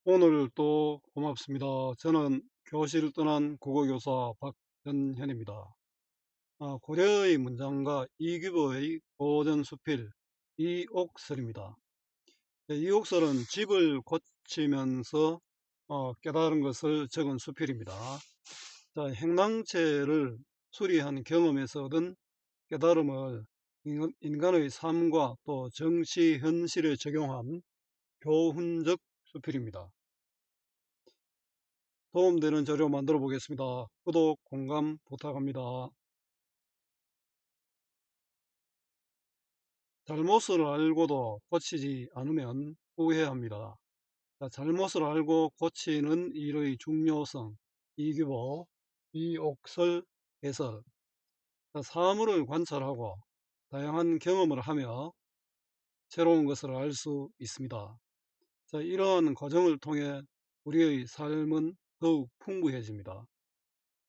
오늘 또 고맙습니다. 저는 교실을 떠난 국어교사 박현현입니다. 고려의 문장가 이규보의 고전 수필 이옥설입니다. 이옥설은 집을 고치면서 깨달은 것을 적은 수필입니다. 자, 행랑채를 수리한 경험에서 얻은 깨달음을 인간의 삶과 또 정치 현실에 적용한 교훈적 수필입니다. 도움되는 자료 만들어 보겠습니다. 구독, 공감 부탁합니다. 잘못을 알고도 고치지 않으면 후회합니다. 자, 잘못을 알고 고치는 일의 중요성, 이규보, 이옥설 해설. 자, 사물을 관찰하고 다양한 경험을 하며 새로운 것을 알 수 있습니다. 자, 이러한 과정을 통해 우리의 삶은 더욱 풍부해집니다.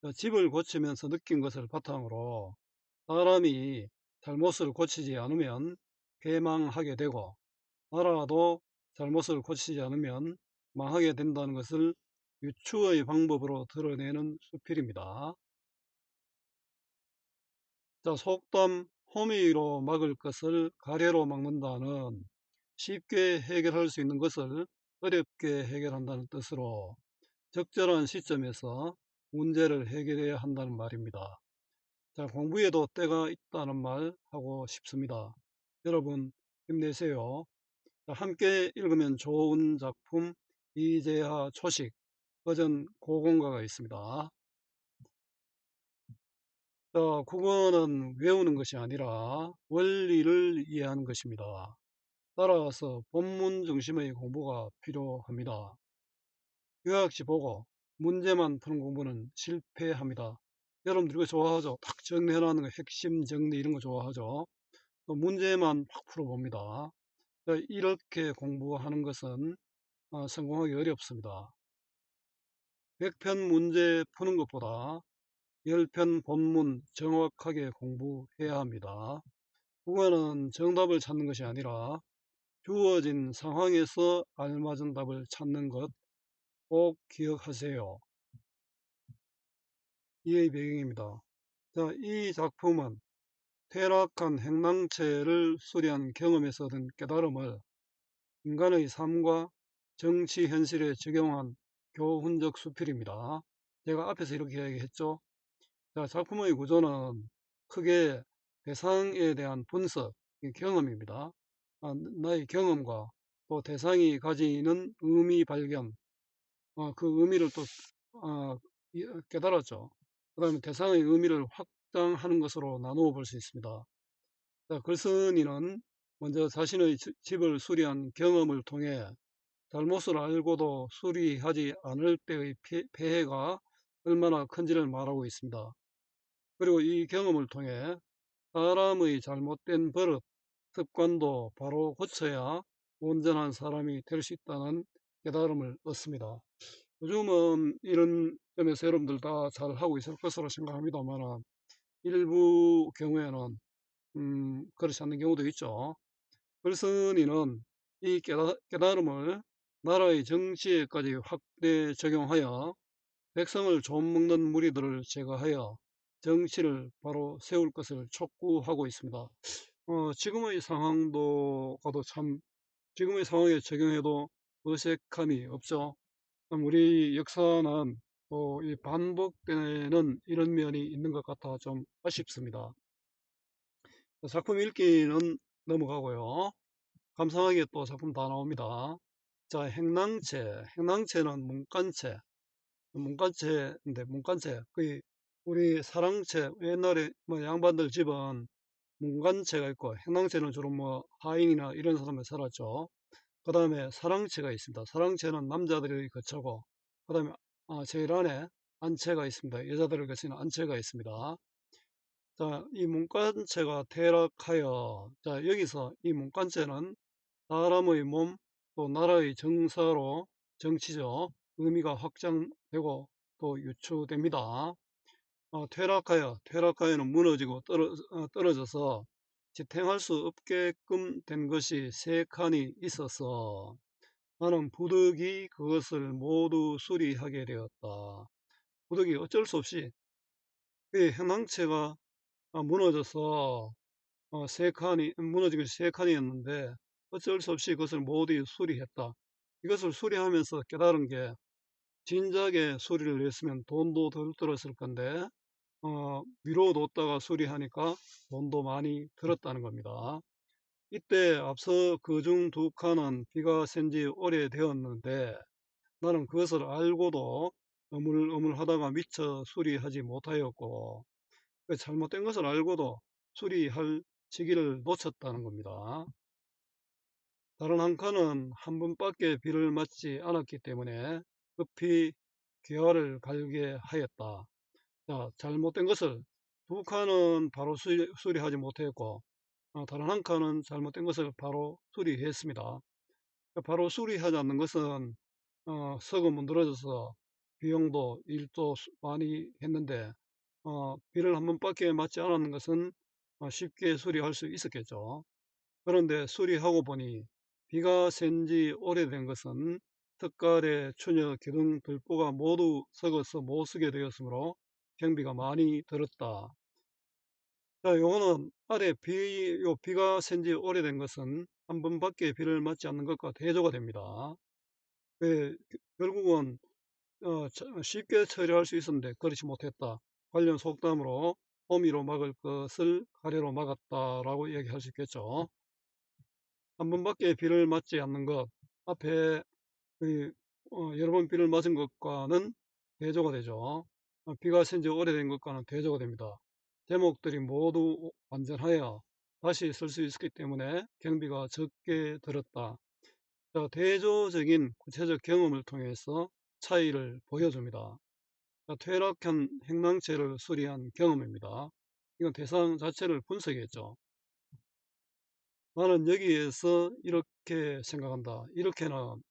자, 집을 고치면서 느낀 것을 바탕으로 사람이 잘못을 고치지 않으면 패망하게 되고 나라도 잘못을 고치지 않으면 망하게 된다는 것을 유추의 방법으로 드러내는 수필입니다. 자, 속담 호미로 막을 것을 가래로 막는다는 쉽게 해결할 수 있는 것을 어렵게 해결한다는 뜻으로 적절한 시점에서 문제를 해결해야 한다는 말입니다. 자, 공부에도 때가 있다는 말 하고 싶습니다. 여러분 힘내세요. 자, 함께 읽으면 좋은 작품 이재하 초식 버전 고공가가 있습니다. 자, 국어는 외우는 것이 아니라 원리를 이해하는 것입니다. 따라서 본문 중심의 공부가 필요합니다. 요약시 보고 문제만 푸는 공부는 실패합니다. 여러분들 이거 좋아하죠? 딱 정리해놓는 거, 핵심 정리 이런 거 좋아하죠? 또 문제만 확 풀어봅니다. 이렇게 공부하는 것은 성공하기 어렵습니다. 100편 문제 푸는 것보다 10편 본문 정확하게 공부해야 합니다. 국어는 정답을 찾는 것이 아니라 주어진 상황에서 알맞은 답을 찾는 것 꼭 기억하세요. 이의 배경입니다. 자, 이 작품은 퇴락한 행랑채를 수리한 경험에서 얻은 깨달음을 인간의 삶과 정치 현실에 적용한 교훈적 수필입니다. 제가 앞에서 이렇게 이야기했죠. 자, 작품의 구조는 크게 대상에 대한 분석, 경험입니다. 나의 경험과 또 대상이 가지는 의미 발견, 그 의미를 또 깨달았죠. 그 다음에 대상의 의미를 확장하는 것으로 나누어 볼 수 있습니다. 자, 글쓴이는 먼저 자신의 집을 수리한 경험을 통해 잘못을 알고도 수리하지 않을 때의 폐해가 얼마나 큰지를 말하고 있습니다. 그리고 이 경험을 통해 사람의 잘못된 버릇, 습관도 바로 고쳐야 온전한 사람이 될 수 있다는 깨달음을 얻습니다. 요즘은 이런 점에서 여러분들 다 잘하고 있을 것으로 생각합니다만 일부 경우에는 그렇지 않는 경우도 있죠. 글쓴이는 이 깨달음을 나라의 정치에까지 확대 적용하여 백성을 좀먹는 무리들을 제거하여 정치를 바로 세울 것을 촉구하고 있습니다. 지금의 상황도 가도 참 지금의 상황에 적용해도 어색함이 없죠. 우리 역사는 또 이 반복되는 이런 면이 있는 것 같아 좀 아쉽습니다. 작품 읽기는 넘어가고요. 감상하기에 또 작품 다 나옵니다. 자, 행랑채는 문간채인데 문간채, 그 우리 사랑채, 옛날에 뭐 양반들 집은 문간채가 있고 행랑채는 주로 뭐 하인이나 이런 사람이 살았죠. 그 다음에 사랑채가 있습니다. 사랑채는 남자들의 거처고, 그 다음에 제일 안에 안채가 있습니다. 여자들을 거치는 안채가 있습니다. 자, 이 문간체가 퇴락하여, 자, 여기서 이 문간체는 사람의 몸, 또 나라의 정사로 정치적 의미가 확장되고 또 유추됩니다. 퇴락하여는 무너지고 떨어져서 지탱할 수 없게끔 된 것이 세 칸이 있어서 나는 부득이 그것을 모두 수리하게 되었다. 부득이 어쩔 수 없이 그 행랑채가 무너져서 세 칸이 무너진 것이 세 칸이었는데 어쩔 수 없이 그것을 모두 수리했다. 이것을 수리하면서 깨달은 게 진작에 수리를 했으면 돈도 덜 들었을 건데 미뤄뒀다가 수리하니까 돈도 많이 들었다는 겁니다. 이때 앞서 그중 두 칸은 비가 샌 지 오래되었는데 나는 그것을 알고도 어물어물하다가 미처 수리하지 못하였고 그 잘못된 것을 알고도 수리할 시기를 놓쳤다는 겁니다. 다른 한 칸은 한 번밖에 비를 맞지 않았기 때문에 급히 귀화를 갈게 하였다. 자, 잘못된 것을 두 칸은 바로 수리하지 못했고 다른 한 칸은 잘못된 것을 바로 수리했습니다. 바로 수리하지 않는 것은 석은 문드러져서 비용도 일도 많이 했는데 비를 한 번밖에 맞지 않았는 것은 쉽게 수리할 수 있었겠죠. 그런데 수리하고 보니 비가 샌 지 오래된 것은 턱갈의 추녀 기둥 들보가 모두 썩어서 못 쓰게 되었으므로 경비가 많이 들었다. 자, 요거는 아래 비가 샌 지 오래된 것은 한 번밖에 비를 맞지 않는 것과 대조가 됩니다. 결국은 쉽게 처리할 수 있었는데 그렇지 못했다. 관련 속담으로 호미로 막을 것을 가래로 막았다라고 얘기할 수 있겠죠. 한 번밖에 비를 맞지 않는 것, 앞에 그, 여러 번 비를 맞은 것과는 대조가 되죠. 비가 샌 지 오래된 것과는 대조가 됩니다. 제목들이 모두 완전하여 다시 쓸 수 있었기 때문에 경비가 적게 들었다. 자, 대조적인 구체적 경험을 통해서 차이를 보여줍니다. 자, 퇴락한 행랑채를 수리한 경험입니다. 이건 대상 자체를 분석했죠. 나는 여기에서 이렇게 생각한다. 이렇게는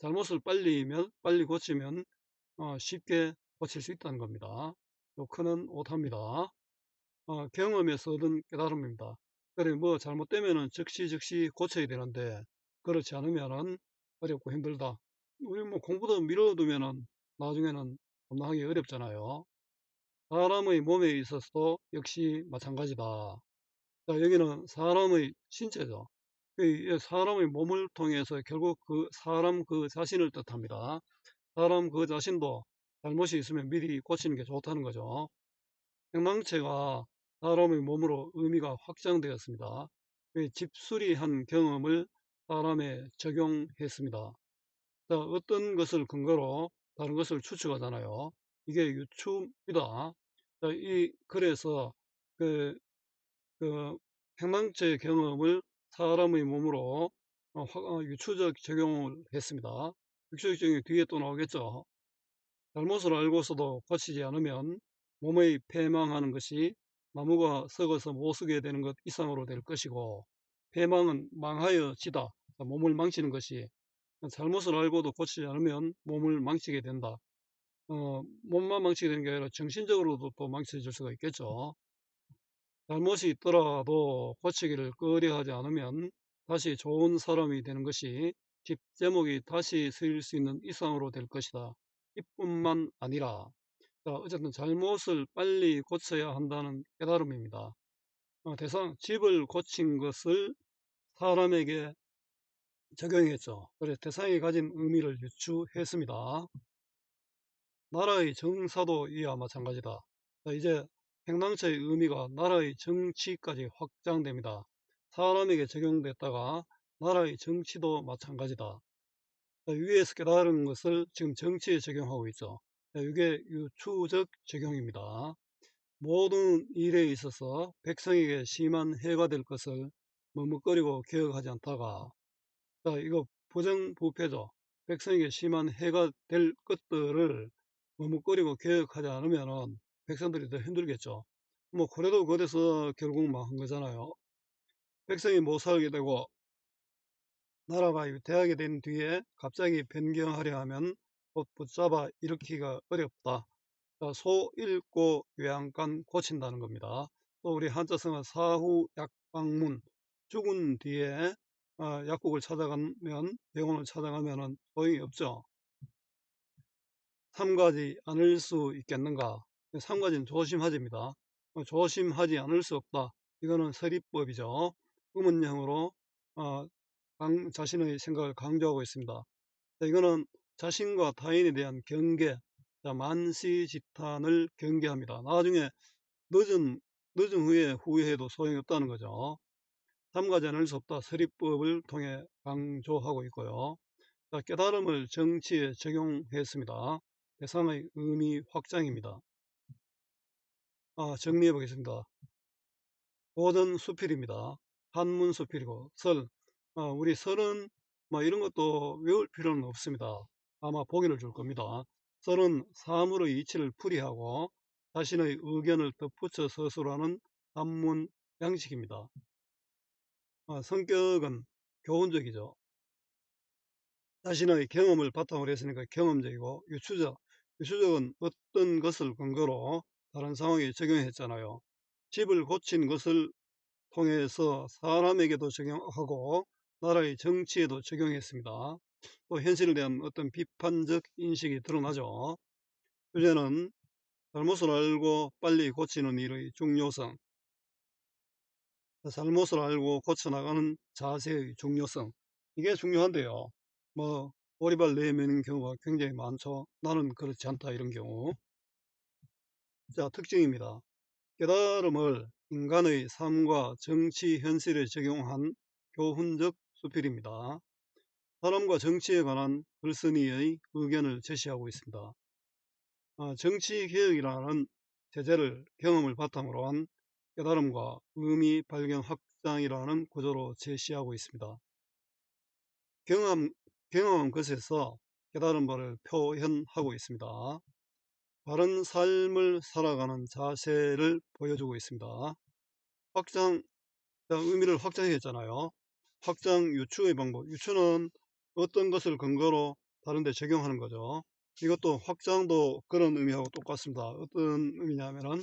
잘못을 빨리 고치면 쉽게 고칠 수 있다는 겁니다. 요크는 오답니다. 경험에서 얻은 깨달음입니다. 그래 뭐 잘못되면은 즉시 고쳐야 되는데 그렇지 않으면은 어렵고 힘들다. 우리 뭐 공부도 미뤄두면은 나중에는 감당하기 어렵잖아요. 사람의 몸에 있어서도 역시 마찬가지다. 자, 여기는 사람의 신체죠. 이 사람의 몸을 통해서 결국 그 사람 그 자신을 뜻합니다. 사람 그 자신도 잘못이 있으면 미리 고치는 게 좋다는 거죠. 행랑채가 사람의 몸으로 의미가 확장되었습니다. 집수리한 경험을 사람에 적용했습니다. 자, 어떤 것을 근거로 다른 것을 추측하잖아요. 이게 유추입니다. 자, 그래서 그, 그 행랑채 경험을 사람의 몸으로 유추적 적용을 했습니다. 유추적 적용이 뒤에 또 나오겠죠. 잘못을 알고서도 고치지 않으면 몸의 폐망하는 것이 나무가 썩어서 못 쓰게 되는 것 이상으로 될 것이고, 폐망은 망하여지다, 몸을 망치는 것이, 잘못을 알고도 고치지 않으면 몸을 망치게 된다. 몸만 망치게 되는 게 아니라 정신적으로도 또 망쳐질 수가 있겠죠. 잘못이 있더라도 고치기를 꺼려하지 않으면 다시 좋은 사람이 되는 것이 집 제목이 다시 쓰일 수 있는 이상으로 될 것이다. 이뿐만 아니라 자, 어쨌든 잘못을 빨리 고쳐야 한다는 깨달음입니다. 집을 고친 것을 사람에게 적용했죠. 그래서 대상이 가진 의미를 유추했습니다. 나라의 정사도 이와 마찬가지다. 자, 이제 행랑처의 의미가 나라의 정치까지 확장됩니다. 사람에게 적용됐다가 나라의 정치도 마찬가지다. 자, 위에서 깨달은 것을 지금 정치에 적용하고 있죠. 자, 이게 유추적 적용입니다. 모든 일에 있어서 백성에게 심한 해가 될 것을 머뭇거리고 기억하지 않다가, 자, 이거 부정부패죠. 백성에게 심한 해가 될 것들을 머뭇거리고 개혁하지 않으면은 백성들이 더 힘들겠죠. 뭐 고려도 거기서 결국 망한 거잖아요. 백성이 못 살게 되고 나라가 위태하게 된 뒤에 갑자기 변경하려 하면 곧 붙잡아 일으키기가 어렵다. 자, 소 읽고 외양간 고친다는 겁니다. 또 우리 한자성은 사후 약방문, 죽은 뒤에 약국을 찾아가면, 병원을 찾아가면은 소용이 없죠. 삼가지 않을 수 있겠는가? 삼가지는 조심하지입니다. 조심하지 않을 수 없다. 이거는 서리법이죠. 의문형으로 자신의 생각을 강조하고 있습니다. 자, 이거는 자신과 타인에 대한 경계, 자, 만시지탄을 경계합니다. 나중에 늦은 후에 후회해도 소용이 없다는 거죠. 삼가지 않을 수 없다. 서리법을 통해 강조하고 있고요. 자, 깨달음을 정치에 적용했습니다. 대상의 의미 확장입니다. 정리해 보겠습니다. 고전 수필입니다. 한문 수필이고 설. 우리 설은 이런 것도 외울 필요는 없습니다. 아마 보기를 줄 겁니다. 설은 사물의 이치를 풀이하고 자신의 의견을 덧붙여 서술하는 한문 양식입니다. 성격은 교훈적이죠. 자신의 경험을 바탕으로 했으니까 경험적이고 유추적. 유추적은 어떤 것을 근거로 다른 상황에 적용했잖아요. 집을 고친 것을 통해서 사람에게도 적용하고 나라의 정치에도 적용했습니다. 또 현실에 대한 어떤 비판적 인식이 드러나죠. 주제는 잘못을 알고 빨리 고치는 일의 중요성, 잘못을 알고 고쳐나가는 자세의 중요성, 이게 중요한데요. 오리발 내미는 경우가 굉장히 많죠. 나는 그렇지 않다, 이런 경우. 자, 특징입니다. 깨달음을 인간의 삶과 정치 현실에 적용한 교훈적 수필입니다. 사람과 정치에 관한 글쓴이의 의견을 제시하고 있습니다. 정치개혁이라는 제재를 경험을 바탕으로 한 깨달음과 의미 발견 확장이라는 구조로 제시하고 있습니다. 경험한 것에서 깨달은 바를 표현하고 있습니다. 바른 삶을 살아가는 자세를 보여주고 있습니다. 의미를 확장했잖아요. 확장 유추의 방법. 유추는 어떤 것을 근거로 다른 데 적용하는 거죠. 이것도 확장도 그런 의미하고 똑같습니다. 어떤 의미냐면은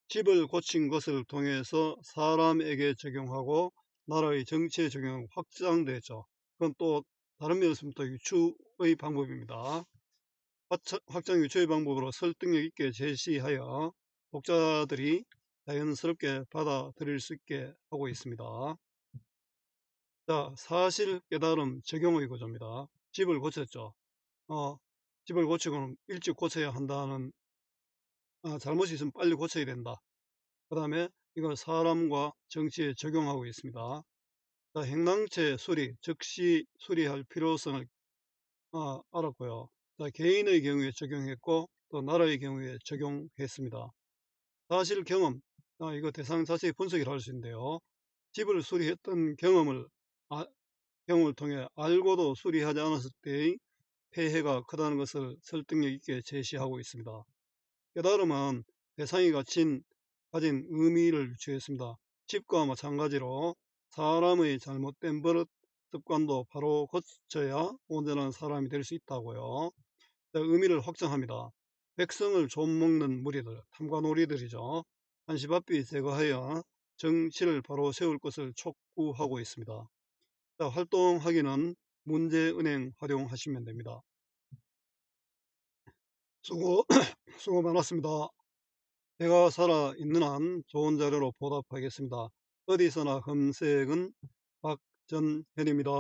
집을 고친 것을 통해서 사람에게 적용하고 나라의 정치에 적용하고 확장되죠. 그건 또 다른 면에서 또 유추의 방법입니다. 확장 유추의 방법으로 설득력 있게 제시하여 독자들이 자연스럽게 받아들일 수 있게 하고 있습니다. 자, 사실 깨달음 적용의 구조입니다. 집을 고쳤죠. 집을 고치고는 일찍 고쳐야 한다는, 잘못이 있으면 빨리 고쳐야 된다. 그 다음에 이걸 사람과 정치에 적용하고 있습니다. 자, 행랑채 수리, 즉시 수리할 필요성을 알았고요. 자, 개인의 경우에 적용했고 또 나라의 경우에 적용했습니다. 사실 경험, 이거 대상 자세히 분석을 할 수 있는데요. 집을 수리했던 경험을 통해 알고도 수리하지 않았을 때의 폐해가 크다는 것을 설득력 있게 제시하고 있습니다. 깨달음은 대상이 가진 의미를 유추했습니다. 집과 마찬가지로 사람의 잘못된 버릇, 습관도 바로 고쳐야 온전한 사람이 될 수 있다고요. 의미를 확장합니다. 백성을 좀먹는 무리들, 탐관오리들이죠. 한시바삐 제거하여 정치를 바로 세울 것을 촉구하고 있습니다. 자, 활동하기는 문제은행 활용하시면 됩니다. 수고 많았습니다. 제가 살아 있는 한 좋은 자료로 보답하겠습니다. 어디서나 검색은 박전현입니다.